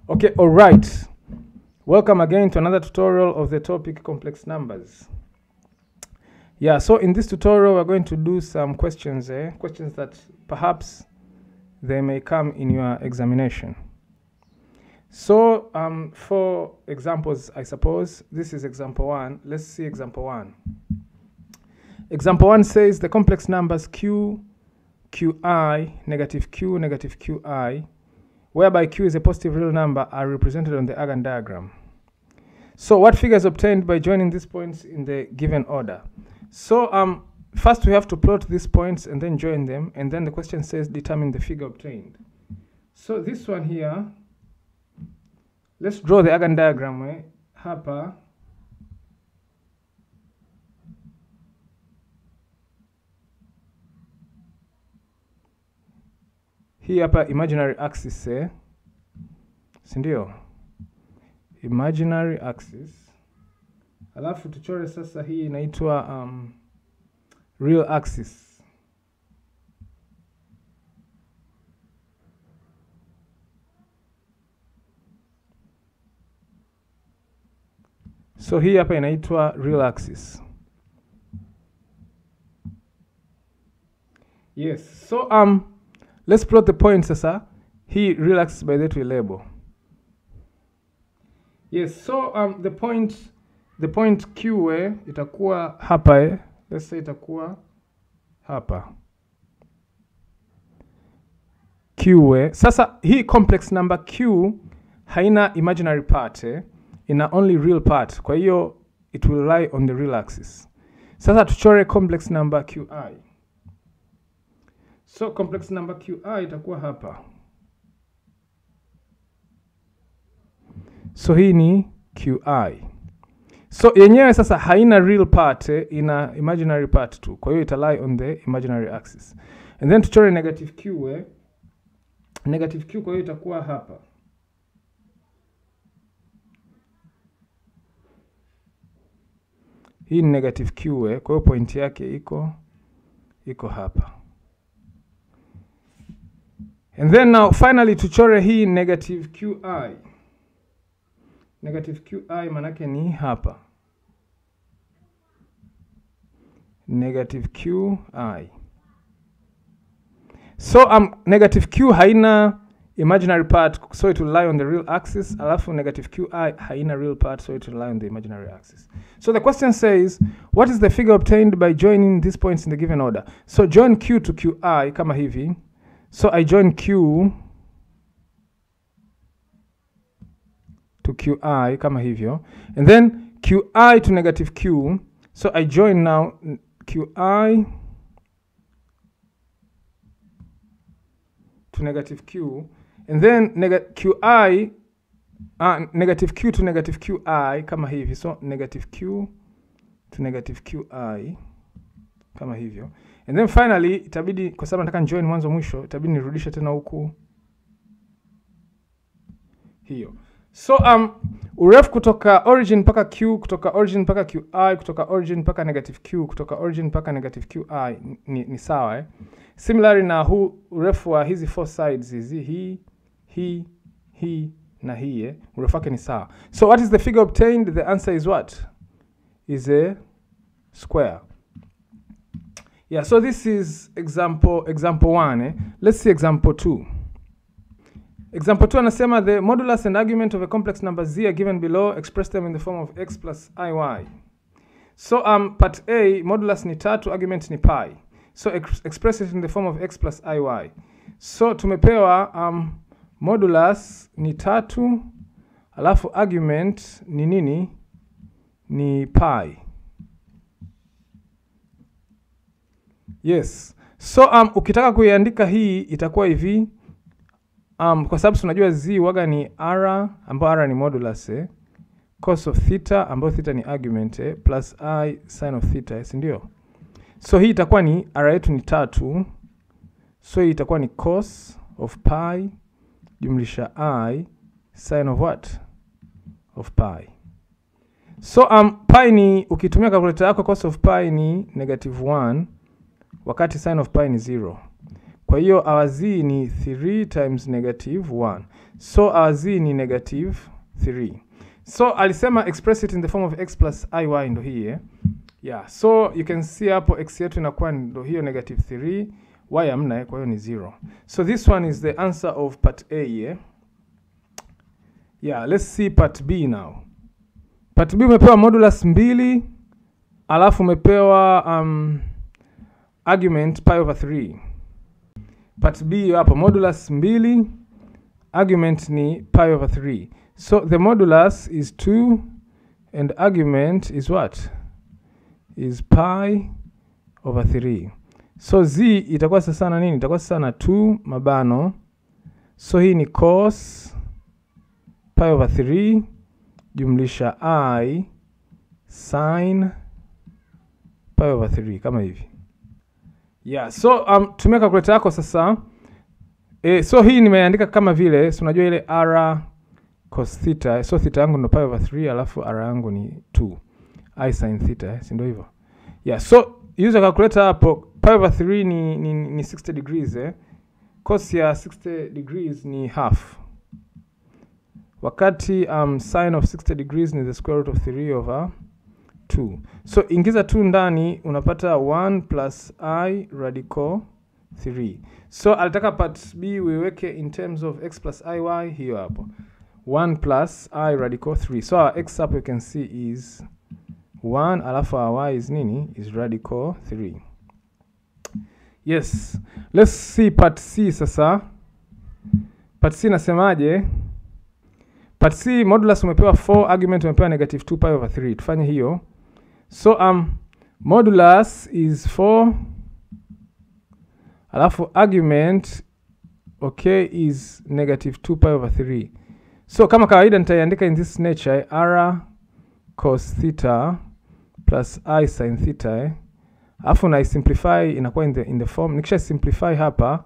Okay, all right. Welcome again to another tutorial of the topic complex numbers. Yeah, so in this tutorial we're going to do some questions, questions that perhaps they may come in your examination. So for examples, I suppose, this is example 1. Let's see example 1. Example 1 says the complex numbers q, qi, negative q, negative qi, whereby q is a positive real number, are represented on the Argand diagram. So what figure is obtained by joining these points in the given order? So first we have to plot these points and then join them, and then the question says determine the figure obtained. So this one here, let's draw the Argand diagram. Hapa hii hapa imaginary axis, sindio? Imaginary axis. Alafu tuchore sasa hii inaitwa real axis. So hii hapa inaitwa real axis. Yes. So let's plot the points sasa. Hii real axis by that we label. Yes, so the point Q itakuwa hapa, let's say itakuwa hapa. Q sasa hii complex number Q haina imaginary part, ina only real part. Kwa hiyo it will lie on the real axis. Sasa tuchore complex number QI. So complex number QI itakuwa hapa. So hii ni QI. So yenyewe sasa haina real part, ina imaginary part tu. Kwa hiyo ita lie on the imaginary axis. And then tuchore negative Q. Negative Q kwa hiyo itakuwa hapa. Hii ni negative Q, kwa hiyo point yake iko hapa. And then now finally tuchore hii negative QI. Negative QI manake ni hapa. Negative QI. So negative Q haina imaginary part, so it will lie on the real axis. Alafu negative QI haina real part, so it will lie on the imaginary axis. So the question says, what is the figure obtained by joining these points in the given order? So join Q to QI kama hivi. So I join Q to QI kama hivyo, and then QI to negative Q. So I join now QI to negative Q, and then negative Q to negative QI kama hivi. So negative Q to negative QI kama hivyo, and then finally itabidi, kwa sababu nataka join mwanzo mwisho, itabidi nirudishe tena huku hiyo. So urefu kutoka origin mpaka Q, kutoka origin mpaka QI, kutoka origin mpaka negative Q, kutoka origin mpaka negative QI ni sawa. Similarly na huu urefu wa hizi four sides hizi, hii na hii, urefu wake ni sawa. So what is the figure obtained? The answer is what? Is a square. Yeah, so this is example 1. Let's see example 2. Example 2 anasema the modulus and argument of a complex number z are given below. Express them in the form of x plus iy. So part A, modulus ni 3, argument ni pi. So express it in the form of x plus iy. So tumepewa modulus ni 3, alafu argument ni nini? Ni pi. Yes. So ukitaka kuiandika hii itakuwa hivi. Kwa sababu tunajua z waga ni r, ambayo r ni modulus, cos of theta, ambayo theta ni argument, plus I sin of theta, si ndio? So hii itakuwa ni r yetu ni 3. So hii itakuwa ni cos of pi jumlisha I sin of what? Of pi. So pi ni, ukitumia calculator yako, cos of pi ni -1 wakati sin of pi ni 0. Kwa hiyo our z ni 3 times negative 1. So our z ni negative 3. So alisema express it in the form of x plus iy, ndo hii yeah. So you can see hapo x yetu inakuwa ndo hiyo negative 3, y hamna, kwa hiyo ni 0. So this one is the answer of part A yeah. Let's see part B now. Part B umepewa modulus 2 alafu umepewa argument pi over 3. Part B hapo modulus 2, argument ni pi over 3. So the modulus is 2 and argument is what? Is pi over 3. So z itakuwa sasa na nini? Itakuwa sasa na 2 mabano. So hii ni cos pi over 3 jumlisha I sin pi over 3 kama hivi. Yeah, so tumia calculator yako sasa. So hii nimeandika kama vile, so unajua ile r cos theta. So theta yangu ndo pi over 3 alafu r yangu ni 2. I sin theta, si ndio hivyo? Yeah, so use calculator hapo. Pi over 3 ni 60 degrees Cos ya 60 degrees ni half. Wakati sin of 60 degrees ni the square root of 3 over 2. So ingiza 2 ndani unapata 1 plus I radical 3. So alitaka part B uiweke in terms of x plus iy, hiyo hapo. 1 plus I radical 3. So our x up you can see is 1, alafu our y is nini? Is radical 3. Yes. Let's see part C sasa. Part C nasemaje? Part C modulus umepewa 4, argument umepewa negative 2 pi over 3. Tufanye hiyo. So modulus is 4. Alafu argument okay is negative 2 pi over 3. So kama kawaida nitaiandika in this nature r cos theta plus I sin theta alafu na simplify inakuwa in the form. Nikisha simplify hapa,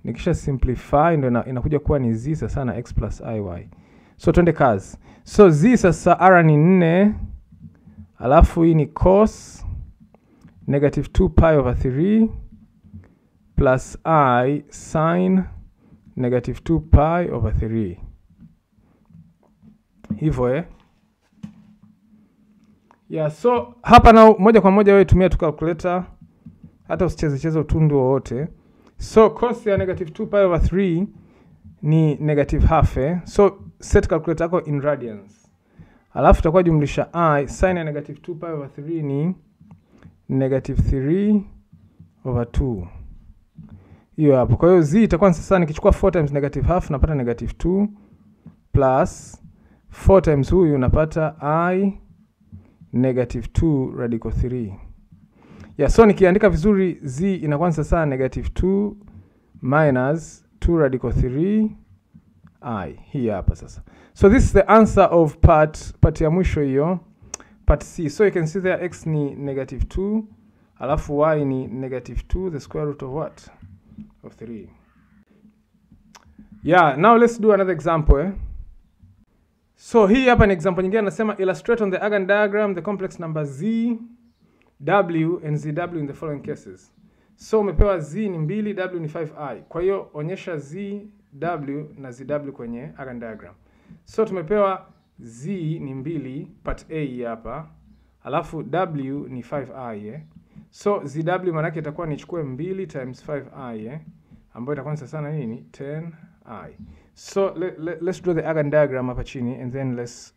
nikisha simplify ndo inakuja kuwa ni z sasa na x plus iy. So twende kazi. So z sasa r ni 4 alafu hii ni cos negative 2 pi over 3 plus I sin negative 2 pi over 3. Hivyo yeah, so hapa na moja kwa moja wewe tumia tu calculator, hata usicheze utundu wowote. So cos ya negative 2 pi over 3 ni negative half So set calculator yako in radians. Alafu itakuwa jumlisha I sin ya negative 2 pi over 3 ni negative 3 over 2. Hiyo hapo. Kwa hiyo z itakuwa sasa nikichukua 4 times negative half napata negative 2 plus 4 times huyu napata I negative 2 radical 3. Yeah, so nikiandika vizuri z inakuwa sasa negative 2 minus 2 radical 3 I. Hii hapa sasa. So this is the answer of part ya mwisho hiyo, part C. So you can see there x ni negative 2 alafu y ni negative 2 the square root of what? Of 3. Yeah, now let's do another example So hii hapa ni example nyingine, nasema illustrate on the Argand diagram the complex number z, w and zw in the following cases. So umepewa z ni 2, w ni 5i. Kwa hiyo onyesha z, w na zw kwenye Argand diagram. So tumepewa z ni 2 part A hapa, alafu w ni 5i So zw maana yake itakuwa nichukue 2 times 5i ambayo itakuwa sasa na nini? 10i. So let's draw the Argand diagram hapa chini and then let's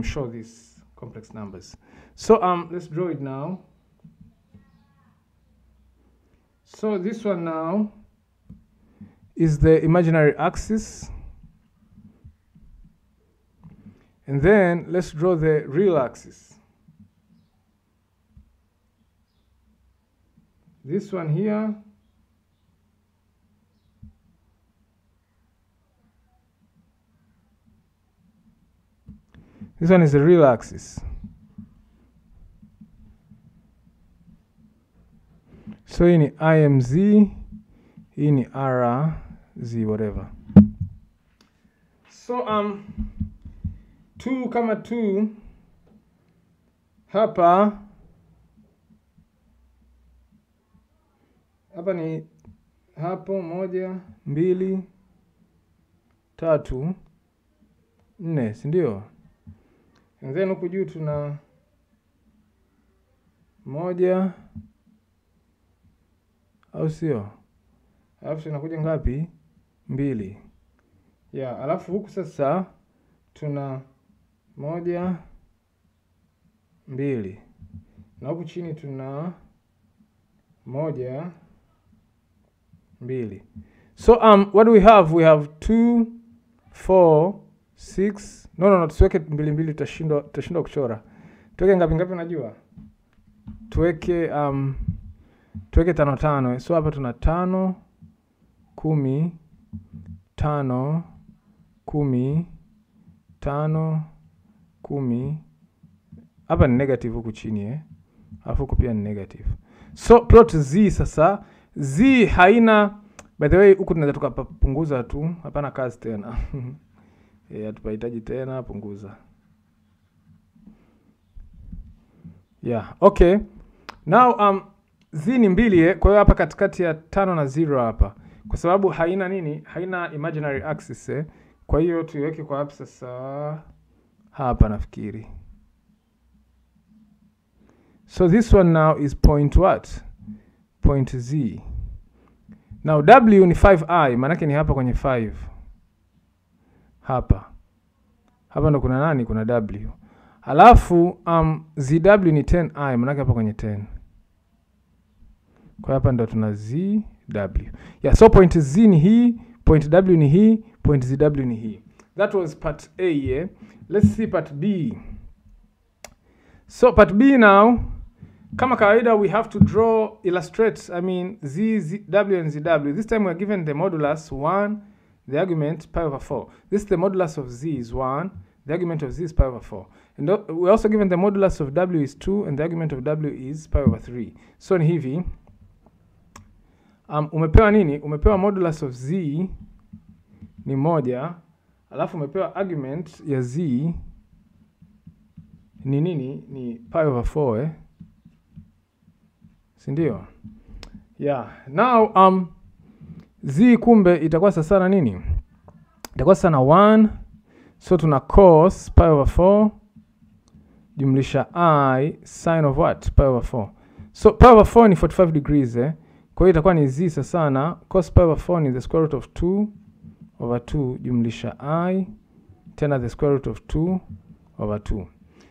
show these complex numbers. So let's draw it now. So this one now is the imaginary axis. And then let's draw the real axis. This one here. This one is the real axis. So hii ni IMZ, hii ni RZ, whatever. So 2 kama 2 hapa ni hapo 1 2 3 4, si ndio? And then huku juu tuna 1, au sio? Alafu tunakuja ngapi? 2. Yeah, alafu huku sasa tuna 1 2, na huku chini tuna 1 2. So what do we have? We have 2 4 6. No, tusiweke 2 2, tutashindwa kuchora. Tuweke ngapi unajua? Tuweke 5 5. So hapa tuna 5 10 5 10 5 10. Hapa ni negative huku chini alafu huku pia ni negative. So plot z sasa. Z haina, by the way, huku tunaweza tukapunguza tu, hapana kazi tena. Hatupahitaji tena, punguza. Yeah, okay. Now z ni 2 kwa hiyo hapa katikati ya 5 na 0 hapa. Kwa sababu haina nini? Haina imaginary axis Kwa hiyo tuiweke kwa hapa sasa. Hapa nafikiri. So this one now is point what? Point z. Now w ni 5i, manake ni hapa kwenye 5. Hapa ndo kuna nani? Kuna w. Alafu zw ni 10i, manake hapa kwenye 10. Kwa hapa ndo tuna zw. Yeah, so point z ni hii, point w ni hii, point zw ni hii. That was part A. Let's see part B. So part B now, kama kawaida we have to illustrate, z, w and zw. This time we are given the modulus 1, the argument pi over 4. This is the modulus of z is 1, the argument of z is pi over 4. And we're also given the modulus of w is 2, and the argument of w is pi over 3. So ni hivi, umepewa nini? Umepewa modulus of z ni 1, alafu umepewa argument ya z ni nini? Ni pi over 4 si ndio? Yeah. Now z kumbe itakuwa sasa na nini? Itakuwa sasa na 1. So tuna cos pi over 4 jumlisha I sin of what? Pi over 4. So pi over 4 ni 45 degrees Kwa hiyo itakuwa ni z sasa na cos pi over 4 ni the square root of 2 over 2 jumlisha I tena the square root of 2 over 2.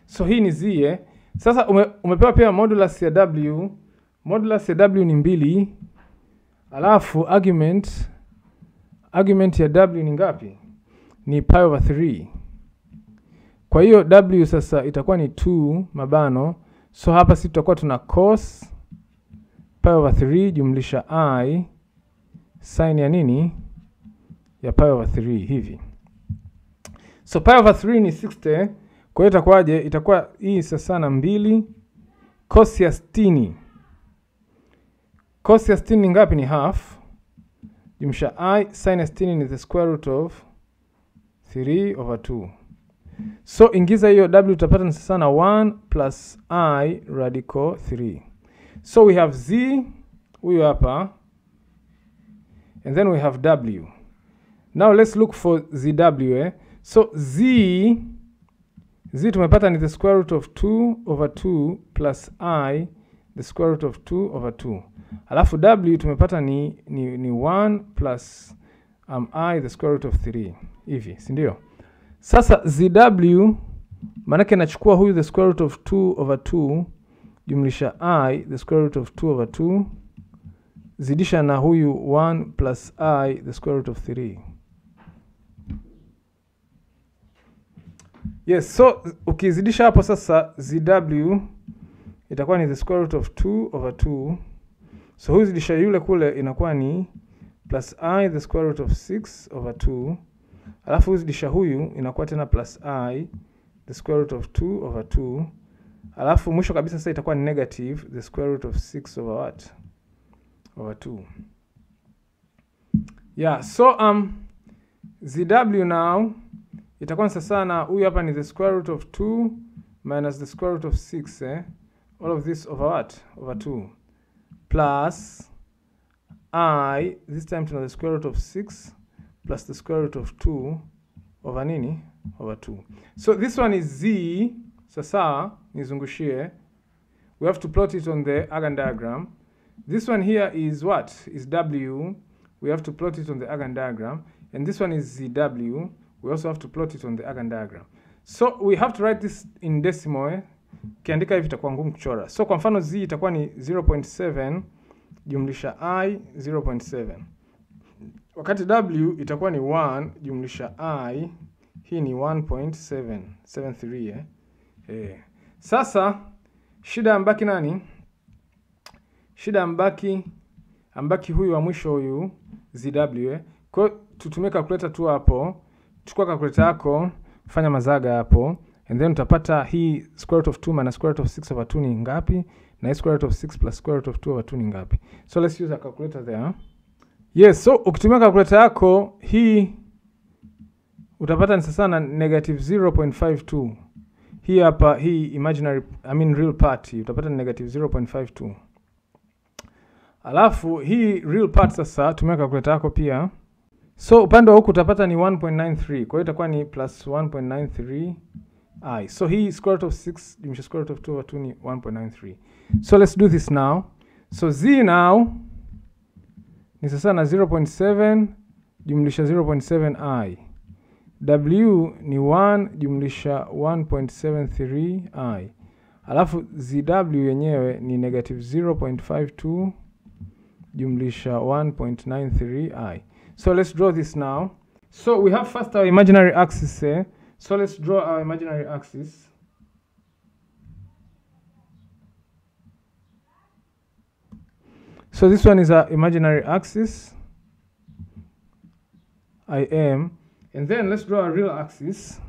So hii ni z Sasa umepewa pia modulus ya w. Modulus ya w ni 2. Alafu argument ya w ni ngapi? Ni pi over 3. Kwa hiyo w sasa itakuwa ni 2 mabano. So hapa sisi tutakuwa tuna cos pi over 3 jumlisha I sin ya nini? Ya pi over 3 hivi. So pi over 3 ni 60. Kwa hiyo itakuwaje? Itakuwa hii sasa na 2 cos ya 60. Cos ya 60 ni ngapi? Ni half jumlisha I sin ya 60 ni the square root of 3 over 2. So ingiza hiyo w utapata ni sasa na 1 plus I radical 3. So we have z huyo hapa, and then we have w. Now let's look for zw. So z tumepata ni the square root of 2 over 2 plus I the square root of 2 over 2. Alafu w tumepata ni 1 plus I the square root of 3. Hivi, si ndio? Sasa zw manake nachukua huyu the square root of 2 over 2 jumlisha I the square root of 2 over 2 zidisha na huyu 1 plus I the square root of 3. Yes, so ukizidisha hapo sasa zw itakuwa ni the square root of 2 over 2. So huyu zidisha yule kule inakuwa ni plus I the square root of 6 over 2. Alafu zidisha huyu inakuwa tena plus I the square root of 2 over 2. Alafu mwisho kabisa sasa itakuwa negative the square root of 6 over what? Over 2. Yeah, so zw now itakuwa sasa na huyu hapa ni the square root of 2 minus the square root of 6 All of this over what? Over 2. Plus I, this time tuna the square root of 6 plus the square root of 2 over nini? Over 2. So this one is z. Sasa nizungushie. We have to plot it on the Argand diagram. This one here is what? Is w. We have to plot it on the Argand diagram. And this one is zw. We also have to plot it on the Argand diagram. So we have to write this in decimal. Kiandika hivi itakuwa ngumu kuchora. So kwa mfano z itakuwa ni 0.7 jumlisha i 0.7. Wakati w itakuwa ni 1 jumlisha i, hii ni 1.773 Sasa shida ambaki nani? Shida ambaki huyu wa mwisho huyu zw. Kwa tutumie calculator tu hapo. Chukua calculator yako, fanya mazaga hapo, and then utapata hii square root of 2 minus square root of 6 over 2 ni ngapi? Na square root of 6 plus square root of 2 over 2 ni ngapi? So let's use a calculator there. Yes, so ukitumia calculator yako hii utapata ni sasa na negative 0.52. Hii hapa hii imaginary, real part utapata ni negative 0.52. Alafu hii real part sasa tumia calculator yako pia. So upande wa huku utapata ni 1.93. Kwa hiyo itakuwa ni plus 1.93 I. So hii square root of 6 jumlisha square root of 2 over 2 ni 1.93. So let's do this now. So z now ni sasa na 0.7 jumlisha 0.7 I. W ni 1 jumlisha 1.73 I. Alafu zw yenyewe ni negative 0.52 jumlisha 1.93 I. So let's draw this now. So we have first our imaginary axis here. So let's draw our imaginary axis. So this one is our imaginary axis, IM. And then let's draw a real axis.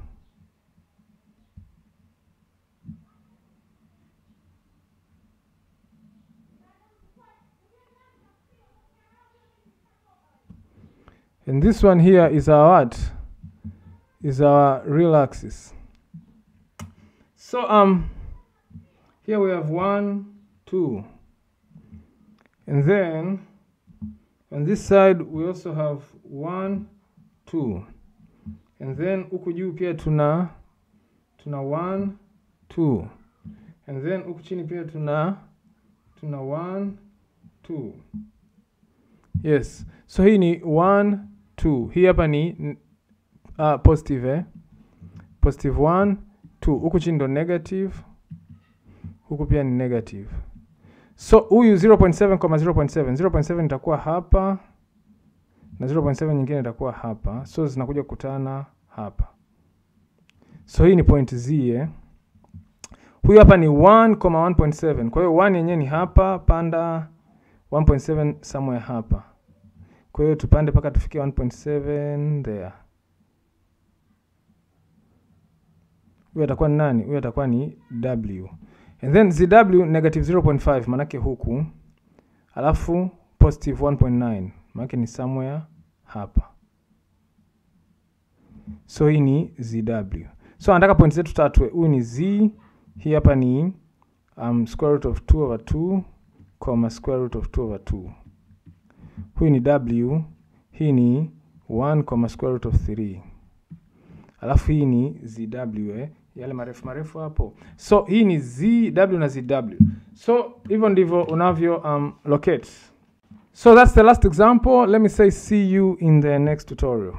And this one here is our what? Is our real axis. So here we have 1, 2. And then on this side we also have 1, 2. And then huku juu pia tuna 1, 2. And then huku chini pia tuna 1, 2. Yes. So hii ni 1, 2. Hii hapa ni positive positive 1, 2. Huku chini ndo negative. Huku pia ni negative. So huyu 0.7, 0.7. 0.7 itakuwa hapa. Na 0.7 nyingine itakuwa hapa. So zinakuja kukutana hapa. So hii ni point z. Huyu hapa ni 1, 1.7. Kwa hiyo 1 yenyewe ni hapa, panda 1.7 somewhere hapa. Kwa hiyo tupande paka tufikie 1.7 there. Huyu atakuwa ni nani? Huyu atakuwa ni w. And then zw negative 0.5 manake huku. Alafu positive 1.9 manake ni somewhere hapa. So hii ni zw. So nataka point zetu tatu. Huyu ni z, hii hapa ni square root of 2 over 2, comma square root of 2 over 2. Huyu ni w, hii ni 1, square root of 3. Alafu hii ni zw, yale marefu hapo. So hii ni zw na zw. So hivyo ndivyo unavyo locate. So that's the last example. Let me say see you in the next tutorial.